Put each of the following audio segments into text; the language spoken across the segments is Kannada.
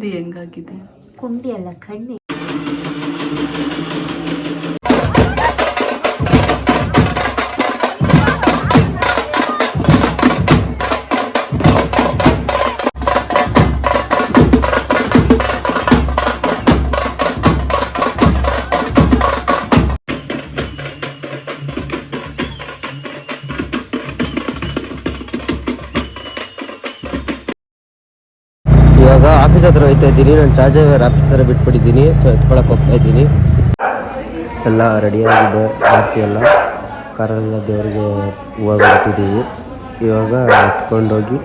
ಕುಂಡಿ ಹೆಂಗಾಗಿದೆ? ಕುಂಡಿ ಅಲ್ಲ, ಕಣ್ಣಿ. ಇವಾಗ ಆಫೀಸ್ ಹತ್ರ ಹೋಗ್ತಾ ಇದ್ದೀನಿ. ನಾನು ಚಾರ್ಜರ್ ಆಫೀಸ್ ಹತ್ರ ಬಿಟ್ಬಿಟ್ಟಿದ್ದೀನಿ. ಸೊ ಎತ್ಕೊಳಕ್ಕೆ ಹೋಗ್ತಾ ಇದ್ದೀನಿ. ಎಲ್ಲ ರೆಡಿಯಾಗಿದೆ. ಆರತಿ ಎಲ್ಲ ಕಾರೆಲ್ಲ ದೇವ್ರಿಗೆ ಹೂವು ಬಿಡ್ತಿದ್ದೀವಿ. ಇವಾಗ ಎತ್ಕೊಂಡೋಗಿ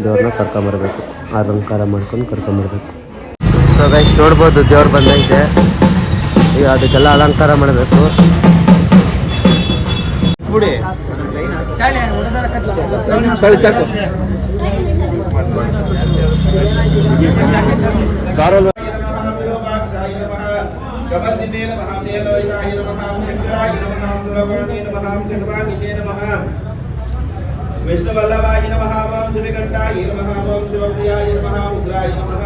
ದೇವ್ರನ್ನ ಕರ್ಕೊಂಬರ್ಬೇಕು. ಅಲಂಕಾರ ಮಾಡ್ಕೊಂಡು ಕರ್ಕೊಂಬರ್ಬೇಕು. ಸೊ ಗೈಸ್ ನೋಡ್ಬೋದು, ದೇವ್ರು ಬಂದೈತೆ. ಈಗ ಅದಕ್ಕೆಲ್ಲ ಅಲಂಕಾರ ಮಾಡಬೇಕು. विष्णुवल्लभाय नमः। ओम श्रीकंठाय नमः। ओम शिवप्रियाय नमः। उग्राय नमः।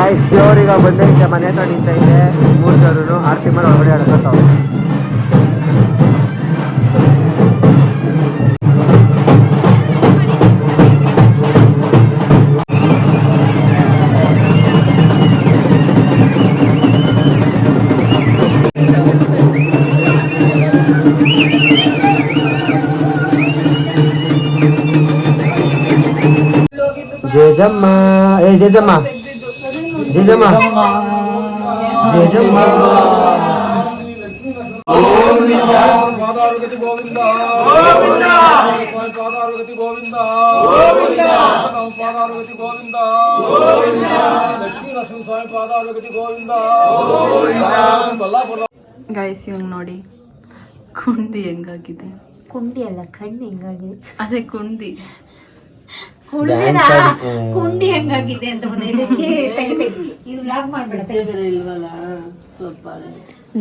ಗೈಸ್ ದೇವ್ರೀಗ ಬಂದೈತೆ ಮನೆ ಹತ್ರ ನಿಂತೈತೆ 3 ಜನರು ಆರತಿ ಮೇಲೆ ಹೊರಗಡೆ ಆಡ್ಕೊತಾವೆ. ಜೇಜಮ್ಮ ಏ ಜೇಜಮ್ಮ ಜೇಜಮ್ಮ ಜೇಜಮ್ಮ ಪಾದಾರುಗತಿ ಗೋವಿಂದ ಪಾದಾರುಗತಿ ಗೋವಿಂದ ಪಾದಾರುಗತಿ ಗೋವಿಂದ ಲಕ್ಷ್ಮೀ ನರಸಿಂಹ ಸ್ವಾಮಿ ಪಾದಾರುಗತಿ ಗೋವಿಂದ. ಗೈಸ್ ಇವಾಗ ನೋಡಿ ಕುಂಡಿ ಹೆಂಗಾಗಿದೆ. ಕುಂಡಿ ಅಲ್ಲ ಕಣ್ಣು ಹೆಂಗಾಗಿದೆ. ಅದೇ ಕುಂಡಿ ಕುಂಡಿ ಹೆಂಗಾಗಿದೆ ಅಂತ ಇದು ಲಾಗ್ ಮಾಡ್ಬೇಡ.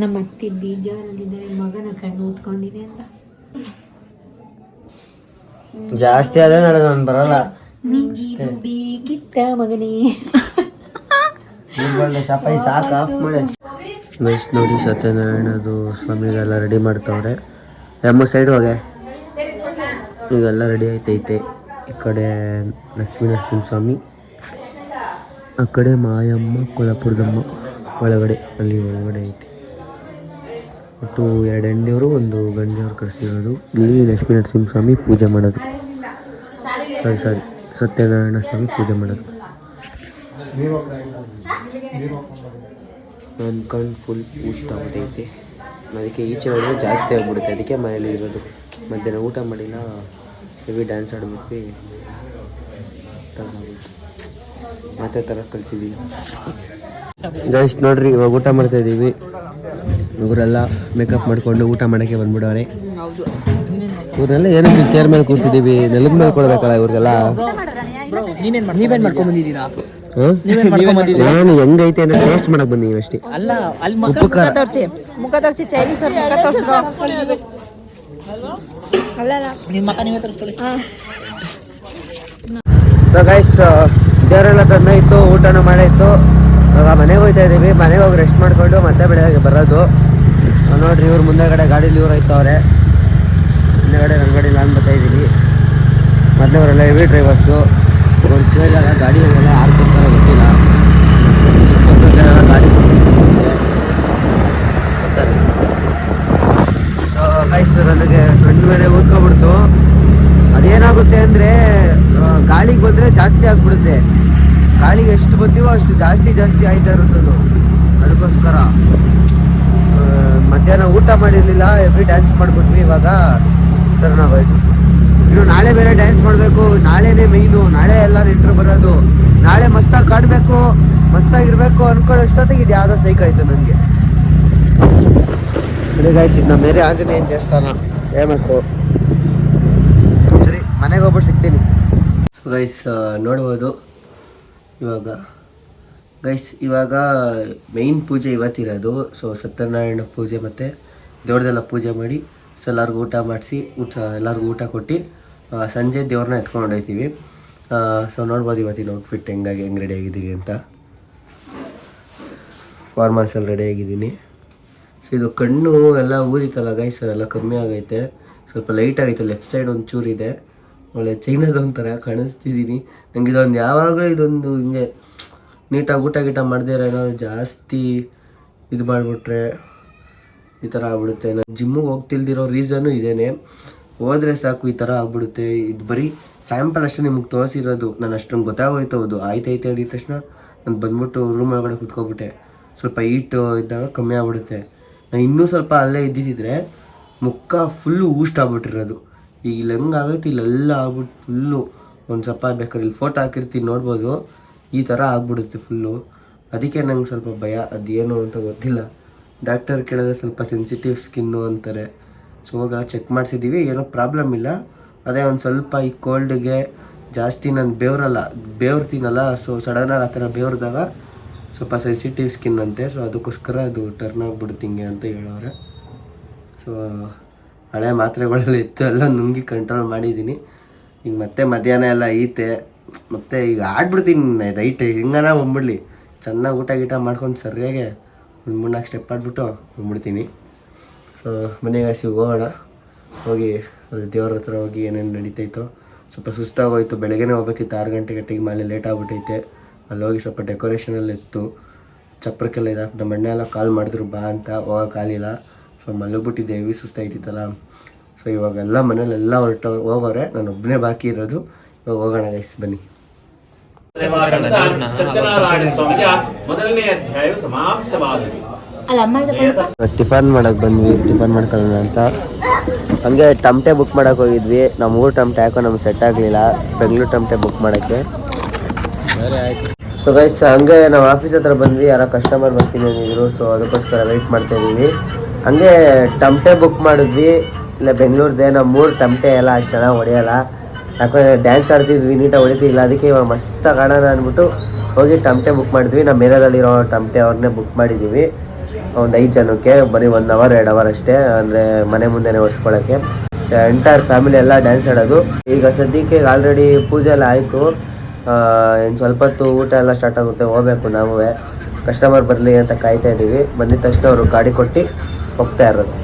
ನಮ್ಮ ಅತ್ತೆ ಬೀಜಾರಲ್ಲಿದ್ದಾರೆ ಮಗನ ಕಣ್ಣು ಓದ್ಕೊಂಡಿದೆ ಅಂತ. ಜಾಸ್ತಿ ಆದ್ರೆ ನಾನು ಬರಲ್ಲ. ನಿಂಗಿದು ಬೇಕಿತ್ತ ಮಗನೇ. ಸಾಕು ಆಫ್ ಮಾಡಿ. ಗೈಸ್ ನೋಡಿ ಸತ್ಯನಾರಾಯಣದು ಸ್ವಾಮಿಗೆಲ್ಲ ರೆಡಿ ಮಾಡ್ತಾವ್ರೆ. ಎಮ್ಮ ಸೈಡ್ ಹೋಗೆ ಈಗೆಲ್ಲ ರೆಡಿ ಆಯ್ತೈತೆ. ಈ ಕಡೆ ಲಕ್ಷ್ಮೀ ನರಸಿಂಹ ಸ್ವಾಮಿ, ಆ ಕಡೆ ಮಾಯಮ್ಮ ಕೊಲ್ಲಾಪುರದಮ್ಮ ಒಳಗಡೆ ಅಲ್ಲಿ ಒಳಗಡೆ ಐತೆ. ಒಟ್ಟು 2 ಹೆಣ್ಣಿಯವರು 1 ಗಂಡಿಯವ್ರು ಕಳಿಸಿರೋದು. ಇಲ್ಲಿ ಲಕ್ಷ್ಮೀ ನರಸಿಂಹ ಸ್ವಾಮಿ ಪೂಜೆ ಮಾಡೋದು. ಸಾರಿ ಸತ್ಯನಾರಾಯಣ ಸ್ವಾಮಿ ಪೂಜೆ ಮಾಡೋದು. ನನ್ನ ಕಣ್ಣು ಫುಲ್ ಊಟ ಆಗ್ಬಿಟ್ಟೈತೆ. ಅದಕ್ಕೆ ಈಚೆ ಹೋದರೆ ಜಾಸ್ತಿ ಆಗ್ಬಿಡುತ್ತೆ. ಅದಕ್ಕೆ ಮನೇಲಿ ಇರೋದು. ಮಧ್ಯಾಹ್ನ ಊಟ ಮಾಡಿಲ್ಲ, ಹೆವಿ ಡ್ಯಾನ್ಸ್ ಆಡ್ಬಿಟ್ವಿ, ಮತ್ತೆ ಥರ ಕಲಿಸಿದ್ದೀವಿ. ಗೈಸ್ ನೋಡ್ರಿ ಇವಾಗ ಊಟ ಮಾಡ್ತಾ ಇದ್ದೀವಿ. ಇವರೆಲ್ಲ ಮೇಕಪ್ ಮಾಡಿಕೊಂಡು ಊಟ ಮಾಡೋಕ್ಕೆ ಬಂದ್ಬಿಡವ್ರೆ. ಇವ್ರನ್ನೆಲ್ಲ ಏನಕ್ಕೆ ಚೇರ್ ಮೇಲೆ ಕೂರಿಸಿದ್ದೀವಿ, ನೆಲದ ಮೇಲೆ ಕೊಡ್ಬೇಕಲ್ಲ ಇವ್ರಿಗೆಲ್ಲ. ನೀವೇನ್ ಮಾಡ್ಕೊಂಡ್ ಬಂದಿದ್ದೀರಾ? ನಾನು ಹೆಂಗೈತೆ ಅಂದ್ರೆ ಟೇಸ್ಟ್ ಮಾಡಕ್ ಬಂದೀವಿ ಅಷ್ಟೇ. ಉಪ್ಪು ಖಾರ ಮುಖ ತೋರಿಸಿ ಚೈನೀಸ್ ಮುಖ ತೋರಿಸ್ರು. ನಿಮ್ಮ ಮಕ್ಕ ನೀವೇ ತೋರಿಸ್ಕೊಳ್ಳಿ. ಸೊ ಗೈಸ್ ದೇವರೆಲ್ಲ ತಂದಾಯ್ತು, ಊಟನೂ ಮಾಡಾಯ್ತು. ಇವಾಗ ಮನೆಗೆ ಹೋಗ್ತಾ ಇದ್ದೀವಿ. ಮನೆಗೆ ಹೋಗಿ ರೆಸ್ಟ್ ಮಾಡಿಕೊಂಡು ಮತ್ತೆ ಬೆಳಗ್ಗೆ ಬರೋದು. ನೋಡ್ರಿ ಇವ್ರು ಮುಂದೆಗಡೆ ಗಾಡೀಲಿ ಇವ್ರು ಹೋಯ್ತವ್ರೆ, ಹಿಂದೆಗಡೆ ನನ್ನ ಗಾಡಿ ನಾನು ಬರ್ತಾಯಿದ್ದೀನಿ. ಮೊದಲವರೆಲ್ಲ ಹೆವಿ ಡ್ರೈವರ್ಸು. ಅವ್ರು ಕೇಳಿದಾಗ ಗಾಡಿಯಲ್ಲೆಲ್ಲ ಯಾರು ಕೊಡ್ತಾರೋ ಗೊತ್ತಿಲ್ಲ. ಗಾಡಿ ಕೊಡ್ತಾರೆ. ಸೊ ಗೈಸ್ ನನಗೆ ಕಣ್ಣು ಮೇಲೆ ಊದ್ಕೊಬಿಡ್ತು. ಅದೇನಾಗುತ್ತೆ ಅಂದರೆ ಗಾಳಿಗೆ ಬಂದರೆ ಜಾಸ್ತಿ ಆಗಿಬಿಡುತ್ತೆ. ಗಾಳಿಗೆ ಎಷ್ಟು ಬರ್ತೀವೋ ಅಷ್ಟು ಜಾಸ್ತಿ ಆಯ್ತಾ ಇರುತ್ತದು. ಅದಕ್ಕೋಸ್ಕರ ಮಧ್ಯಾಹ್ನ ಊಟ ಮಾಡಿರಲಿಲ್ಲ, ಹೆವಿ ಡ್ಯಾನ್ಸ್ ಮಾಡಿಬಿಟ್ವಿ. ಇವಾಗ ಟರ್ನ್ ಆಗೋಯ್ತು. ಇನ್ನು ನಾಳೆ ಬೇರೆ ಡ್ಯಾನ್ಸ್ ಮಾಡಬೇಕು. ನಾಳೆನೇ ಮೈನು. ನಾಳೆ ಎಲ್ಲ ನೆಂಟರು ಬರೋದು. ನಾಳೆ ಮಸ್ತಾಗಿ ಕಾಡಬೇಕು, ಮಸ್ತಾಗಿರ್ಬೇಕು ಅಂದ್ಕೊಳ್ಳೋಷ್ಟೊತ್ತಿಗೆ ಇದು ಯಾವುದೋ ಸೈಕ್ ಆಯಿತು ನನಗೆ. ಗೈಸ್ ಇದು ನಮ್ಮ ಮೇರೆ ಆಂಜನೇಯನ ದೇವಸ್ಥಾನ ಫೇಮಸ್ಸು. ಸರಿ ಮನೆಗೆ ಹೋಗ್ಬಿಟ್ಟು ಸಿಗ್ತೀನಿ. ಗೈಸ್ ನೋಡ್ಬೋದು ಇವಾಗ ಮೈನ್ ಪೂಜೆ ಇವತ್ತಿರೋದು. ಸೊ ಸತ್ಯನಾರಾಯಣ ಪೂಜೆ ಮತ್ತು ದೇವ್ರದೆಲ್ಲ ಪೂಜೆ ಮಾಡಿ ಸೊ ಎಲ್ಲರಿಗೂ ಊಟ ಮಾಡಿಸಿ ಎಲ್ಲರಿಗೂ ಊಟ ಕೊಟ್ಟು ಸಂಜೆ ದೇವ್ರನ್ನ ಎತ್ಕೊಂಡು ಹೋಗ್ತೀವಿ. ಸೊ ನೋಡ್ಬೋದು ಇವತ್ತಿನ ಔಟ್ಫಿಟ್ ಹೆಂಗೆ ರೆಡಿ ಆಗಿದ್ದೀವಿ ಅಂತ. ಫಾರ್ಮಲ್ಸಲ್ಲಿ ರೆಡಿ ಆಗಿದ್ದೀನಿ. ಸೊ ಇದು ಕಣ್ಣು ಎಲ್ಲ ಊದಿತ್ತಲ್ಲ ಗೈಸ್, ಎಲ್ಲ ಕಮ್ಮಿ ಆಗೈತೆ. ಸ್ವಲ್ಪ ಲೈಟ್ ಆಗೈತೆ. ಲೆಫ್ಟ್ ಸೈಡ್ ಒಂಚೂರಿದೆ. ಒಳ್ಳೆ ಚೈನದೊಂಥರ ಕಾಣಿಸ್ತಿದ್ದೀನಿ. ನನಗೆ ಇದೊಂದು ಯಾವಾಗಲೂ ಇದೊಂದು ಹಿಂಗೆ ನೀಟಾಗಿ ಊಟ ಮಾಡದೇ ಇರೋ ಜಾಸ್ತಿ ಇದು ಮಾಡಿಬಿಟ್ರೆ ಈ ಥರ ಆಗ್ಬಿಡುತ್ತೆ. ನಾನು ಜಿಮ್ಮಿಗೆ ಹೋಗ್ತಿಲ್ದಿರೋ ರೀಸನ್ನು ಇದೇನೆ. ಹೋದರೆ ಸಾಕು ಈ ಥರ ಆಗ್ಬಿಡುತ್ತೆ. ಇದು ಬರೀ ಸ್ಯಾಂಪಲ್ ಅಷ್ಟೇ ನಿಮ್ಗೆ ತೋರಿಸಿರೋದು. ನಾನು ಅಷ್ಟೊಂದು ಗೊತ್ತಾಗೋಯ್ತು. ಹೌದು ಆಯ್ತೈತೆ ಅಂದಿದ ತಕ್ಷಣ ನಾನು ಬಂದ್ಬಿಟ್ಟು ರೂಮ್ ಒಳಗಡೆ ಕೂತ್ಕೊಬಿಟ್ಟೆ. ಸ್ವಲ್ಪ ಹೀಟು ಇದ್ದಾಗ ಕಮ್ಮಿ ಆಗ್ಬಿಡುತ್ತೆ. ನಾನು ಇನ್ನೂ ಸ್ವಲ್ಪ ಅಲ್ಲೇ ಇದ್ದಿದ್ದರೆ ಮುಖ ಫುಲ್ಲು ಊಸ್ಟ್ ಆಗ್ಬಿಟ್ಟಿರೋದು. ಈಗ ಇಲ್ಲಿ ಹೆಂಗಾಗೈತೆ ಇಲ್ಲೆಲ್ಲ ಆಗ್ಬಿಟ್ಟು ಫುಲ್ಲು ಒಂದು ಸ್ವಲ್ಪ ಬೇಕಾದ್ರೆ ಇಲ್ಲಿ ಫೋಟೋ ಹಾಕಿರ್ತೀನಿ ನೋಡ್ಬೋದು. ಈ ಥರ ಆಗ್ಬಿಡುತ್ತೆ ಫುಲ್ಲು. ಅದಕ್ಕೆ ನಂಗೆ ಸ್ವಲ್ಪ ಭಯ. ಅದೇನು ಅಂತ ಗೊತ್ತಿಲ್ಲ. ಡಾಕ್ಟರ್ ಕೇಳಿದ್ರೆ ಸ್ವಲ್ಪ ಸೆನ್ಸಿಟಿವ್ ಸ್ಕಿನ್ನು ಅಂತಾರೆ. ಸೊ ಇವಾಗ ಚೆಕ್ ಮಾಡಿಸಿದ್ದೀವಿ, ಏನೋ ಪ್ರಾಬ್ಲಮ್ ಇಲ್ಲ. ಅದೇ ಒಂದು ಸ್ವಲ್ಪ ಈ ಕೋಲ್ಡ್ಗೆ ಜಾಸ್ತಿ ನಾನು ಬೇವ್ರತೀನಲ್ಲ. ಸೊ ಸಡನ್ನಾಗಿ ಆ ಥರ ಬೇವ್ರದಾಗ ಸ್ವಲ್ಪ ಸೆನ್ಸಿಟಿವ್ ಸ್ಕಿನ್ ಅಂತೆ. ಸೊ ಅದಕ್ಕೋಸ್ಕರ ಅದು ಟರ್ನ್ ಆಗಿಬಿಡುತ್ತೆ ಹಿಂಗೆ ಅಂತ ಹೇಳೋರೆ. ಸೊ ಹಳೆ ಮಾತ್ರೆಗಳೆಲ್ಲ ಇತ್ತು, ಎಲ್ಲ ನುಂಗಿ ಕಂಟ್ರೋಲ್ ಮಾಡಿದ್ದೀನಿ. ಈಗ ಮತ್ತೆ ಮಧ್ಯಾಹ್ನ ಎಲ್ಲ ಐತೆ. ಮತ್ತು ಈಗ ಆಡ್ಬಿಡ್ತೀನಿ ರೈಟ್ ಹೆಂಗನ ಬಂದ್ಬಿಡ್ಲಿ. ಚೆನ್ನಾಗಿ ಊಟ ಗೀಟ ಮಾಡ್ಕೊಂಡು ಸರಿಯಾಗಿ ಒಂದು 3-4 ಸ್ಟೆಪ್ ಆಡ್ಬಿಟ್ಟು ಬಂದ್ಬಿಡ್ತೀನಿ. ಸೊ ಮನೆಗೆ ಹೋಗೋಣ. ಹೋಗಿ ಅದು ದೇವ್ರ ಹತ್ರ ಹೋಗಿ ಏನೇನು ನಡೀತೈತೋ. ಸ್ವಲ್ಪ ಸುಸ್ತಾಗೋಯ್ತು, ಬೆಳಗ್ಗೆನೇ ಹೋಗ್ಬೇಕಿತ್ತು 6 ಗಂಟೆಗೆ ಮೇಲೆ ಲೇಟ್ ಆಗ್ಬಿಟ್ಟೈತೆ. ಅಲ್ಲಿ ಹೋಗಿ ಸ್ವಲ್ಪ ಡೆಕೋರೇಷನೆಲ್ಲ ಇತ್ತು, ಚಪ್ರಕ್ಕೆಲ್ಲ ಇದಾಕಿ ನಮ್ಮ ಅಣ್ಣ ಎಲ್ಲ ಕಾಲ್ ಮಾಡಿದ್ರು ಬಾ ಅಂತ, ಹೋಗೋಕ್ಕಾಗಲಿಲ್ಲ. ಸೊ ಮಲಗಿಬಿಟ್ಟಿದ್ದೆ, ಹೆವಿ ಸುಸ್ತಾಯ್ತಿತ್ತಲ್ಲ. ಸೊ ಇವಾಗೆಲ್ಲ ಮನೇಲೆಲ್ಲ ಹೋಗೋರೆ, ನಾನು ಒಬ್ಬನೇ ಬಾಕಿ ಇರೋದು. ಇವಾಗ ಹೋಗೋಣ ಗೈಸ್, ಬನ್ನಿ. ಸತ್ಯನಾರಾಯಣ ಸ್ವಾಮಿಯ ಮೊದಲನೇ ಅಧ್ಯಾಯ ಸಮಾಪ್ತವಾದವು. ಟಿಫನ್ ಮಾಡಕ್ಕೆ ಬಂದ್ವಿ, ಟಿಫನ್ ಮಾಡ್ಕೊಳ್ಳೋಣ ಅಂತ. ಹಂಗೆ ಟಮಟೆ ಬುಕ್ ಮಾಡಕ್ಕೆ ಹೋಗಿದ್ವಿ. ನಮ್ಮ ಊರು ಟಮಟೆ ಯಾಕೋ ನಮ್ಗೆ ಸೆಟ್ ಆಗಲಿಲ್ಲ, ಬೆಂಗಳೂರು ಟಮಟೆ ಬುಕ್ ಮಾಡೋಕ್ಕೆ. ಸೊ ಗೈಸ್ ಹಂಗೆ ನಾವು ಆಫೀಸ್ ಹತ್ರ ಬಂದ್ವಿ, ಯಾರೋ ಕಸ್ಟಮರ್ ಬರ್ತೀನಿ ಅಂದಿದ್ರು. ಸೊ ಅದಕ್ಕೋಸ್ಕರ ವೆಯ್ಟ್ ಮಾಡ್ತಾ ಇದ್ದೀವಿ. ಹಂಗೆ ಟಮಟೆ ಬುಕ್ ಮಾಡಿದ್ವಿ. ಇಲ್ಲ ಬೆಂಗಳೂರದೇ, ನಮ್ಮ ಊರು ಟಮಟೆ ಎಲ್ಲ ಅಷ್ಟು ಚೆನ್ನಾಗಿ ಹೊಡೆಯಲ್ಲ. ಯಾಕಂದರೆ ಡ್ಯಾನ್ಸ್ ಆಡ್ತಿದ್ವಿ, ನೀಟಾಗಿ ಹೊಡಿತಿಲ್ಲ. ಅದಕ್ಕೆ ಇವಾಗ ಮಸ್ತ್ ಕಾಣೋಣ ಅಂದ್ಬಿಟ್ಟು ಹೋಗಿ ಟಮಟೆ ಬುಕ್ ಮಾಡಿದ್ವಿ. ನಮ್ಮ ಏರಿಯಾದಲ್ಲಿರೋ ಟಮಟೆ ಅವ್ರನ್ನೇ ಬುಕ್ ಮಾಡಿದ್ದೀವಿ. ಒಂದು 5 ಜನಕ್ಕೆ ಬರೀ 1 ಅವರ್ 2 ಅವರ್ ಅಷ್ಟೇ, ಅಂದರೆ ಮನೆ ಮುಂದೆನೇ ಓಡಿಸ್ಕೊಳ್ಳೋಕ್ಕೆ. ಎಂಟೈರ್ ಫ್ಯಾಮಿಲಿ ಎಲ್ಲ ಡ್ಯಾನ್ಸ್ ಆಡೋದು. ಈಗ ಸದ್ಯಕ್ಕೆ ಆಲ್ರೆಡಿ ಪೂಜೆ ಎಲ್ಲ ಆಯಿತು. ಇನ್ನು ಸ್ವಲ್ಪ ಹೊತ್ತು ಊಟ ಎಲ್ಲ ಸ್ಟಾರ್ಟ್ ಆಗುತ್ತೆ, ಹೋಗಬೇಕು ನಾವು. ಕಸ್ಟಮರ್ ಬರಲಿ ಅಂತ ಕಾಯ್ತಾ ಇದ್ದೀವಿ. ಬಂದಿದ ತಕ್ಷಣ ಅವರು ಗಾಡಿ ಕೊಟ್ಟು ಹೋಗ್ತಾ ಇರೋದು.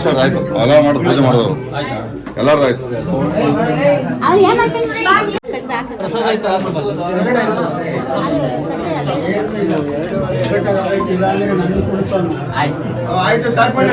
ಸರ್ ಆಯ್ತು, ಹೊಲ ಮಾಡೋದು ಪೂಜೆ ಮಾಡೋದು ಎಲ್ಲಾರ್ದು ಆಯ್ತು. ಆಯ್ತು ಸ್ಟಾರ್ಟ್ ಮಾಡಿ.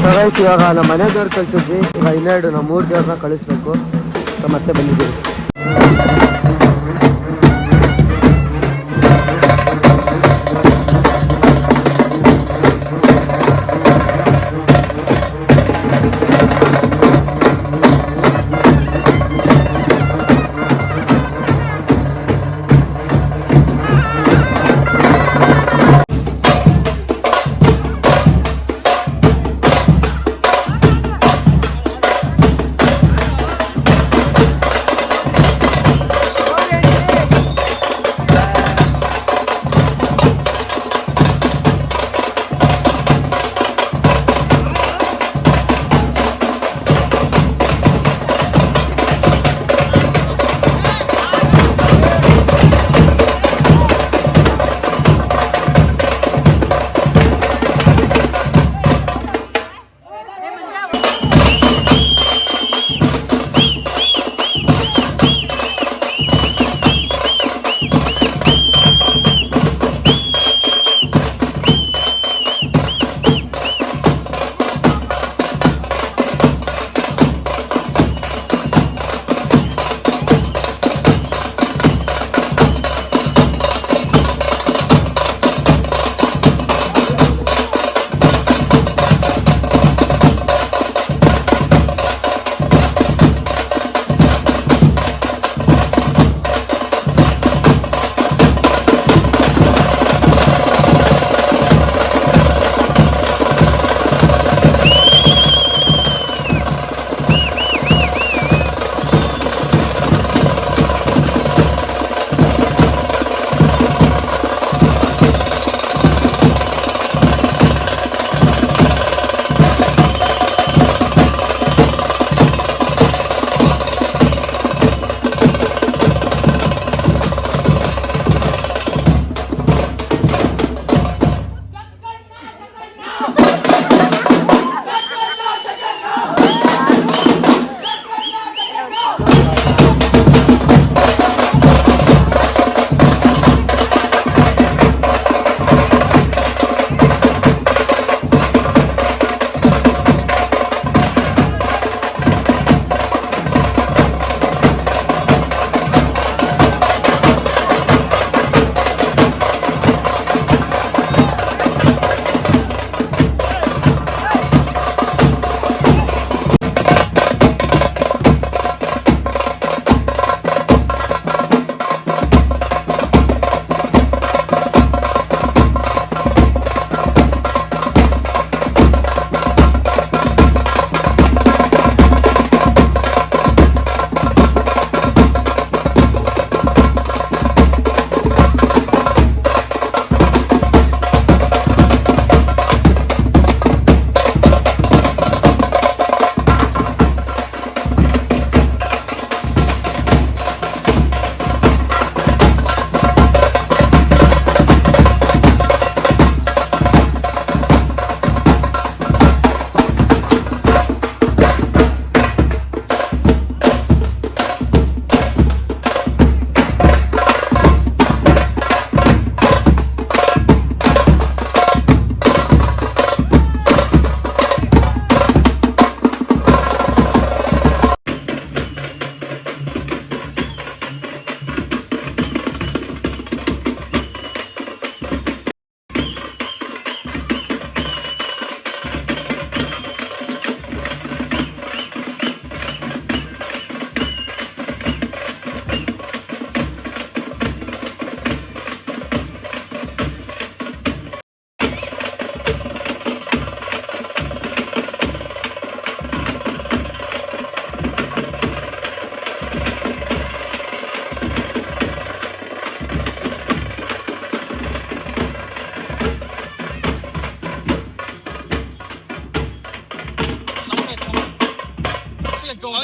ಸೊ ಗೈಸ್ ಇವಾಗ ನಮ್ಮ ಮನೆ ದೇವ್ರು ಕಳಿಸಿದ್ವಿ, ಈಗ ಇನ್ನೆರಡು ನಾವು 3 ದೇವ್ರನ್ನ ಕಳಿಸ್ಬೇಕು. ಸೊ ಮತ್ತೆ ಬಂದಿದ್ದೀವಿ.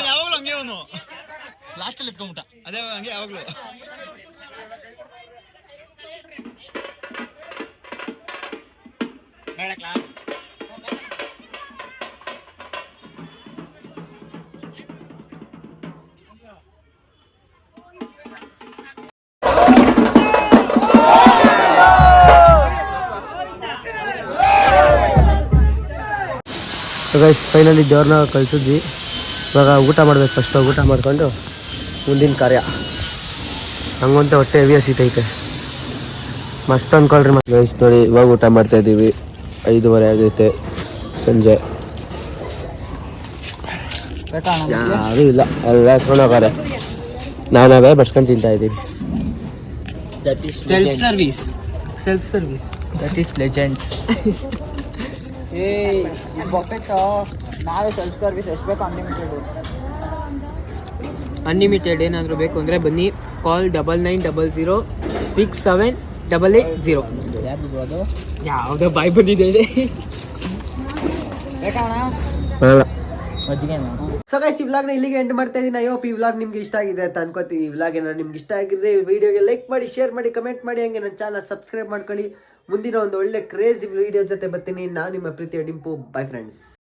ಯಾವಾಗಲೂ ಹಂಗೆ ಅವನು ಲಾಸ್ಟಲ್ಲಿ ಎತ್ಕೊಂಬಿಟ್ಟ ಅದೇ ಹಂಗೆ ಯಾವಾಗಲೂ. ಗೈಸ್ ಫೈನಲಿ ದೇವ್ರನ್ನ ಕಳಿಸಿದ್ವಿ. ಇವಾಗ ಊಟ ಮಾಡ್ಬೇಕು. ಫಸ್ಟ್ ಊಟ ಮಾಡ್ಕೊಂಡು ಮುಂದಿನ ಕಾರ್ಯ. ಹಂಗಂತ ಹೊಟ್ಟೆ ಹೆವಿ ಹಸಿತೈತೆ, ಮಸ್ತ್ ಅಂದ್ಕೊಳ್ರಿ. ಗೈಸ್ ನೋಡಿ ಇವಾಗ ಊಟ ಮಾಡ್ತಾಯಿದ್ದೀವಿ. 5:30 ಆಗೈತೆ ಸಂಜೆ. ಯಾರೂ ಇಲ್ಲ, ಎಲ್ಲ ಎತ್ಕೊಂಡು ಹೋಗಾರೆ. ನಾವೇ ಬಡ್ಸ್ಕೊಂಡು ತಿಂತಾ ಇದ್ದೀವಿ. Self service that is legends. ನಾವೇ ಸೆಲ್ಫ್ ಸರ್ವಿಸ್ ಎಷ್ಟು ಬೇಕು ಅನ್ಲಿಮಿಟೆಡ್ ಏನಾದರೂ ಬೇಕು ಅಂದರೆ ಬನ್ನಿ. ಕಾಲ್ 9900678880. ಯಾವುದೋ ಬಾಯ್ ಬಂದಿದೆ ಸೊ ಗೈಸ್ ಈ ವ್ಲಾಗ್ನ ಇಲ್ಲಿಗೆ ಎಂಡ್ ಮಾಡ್ತಾ ಇದ್ದೀನಿ. ಐ ಹೋಪ್ ಈ ವ್ಲಾಗ್ ನಿಮ್ಗೆ ಇಷ್ಟ ಆಗಿದೆ ಅಂತ ಅನ್ಕೋತೀನಿ. ಈ ವ್ಲಾಗ್ ಏನಾದ್ರು ನಿಮ್ಗೆ ಇಷ್ಟ ಆಗಿದ್ರೆ ವಿಡಿಯೋಗೆ ಲೈಕ್ ಮಾಡಿ, ಶೇರ್ ಮಾಡಿ, ಕಮೆಂಟ್ ಮಾಡಿ, ಹಂಗೆ ನನ್ನ ಚಾನಲ್ ಸಬ್ಸ್ಕ್ರೈಬ್ ಮಾಡ್ಕೊಳ್ಳಿ. ಮುಂದಿನ ಒಂದು ಒಳ್ಳೆ ಕ್ರೇಜಿ ವಿಡಿಯೋ ಜೊತೆ ಬರ್ತೀನಿ. ನಾನು ನಿಮ್ಮ ಪ್ರೀತಿಯ ಡಿಂಪು. By friends.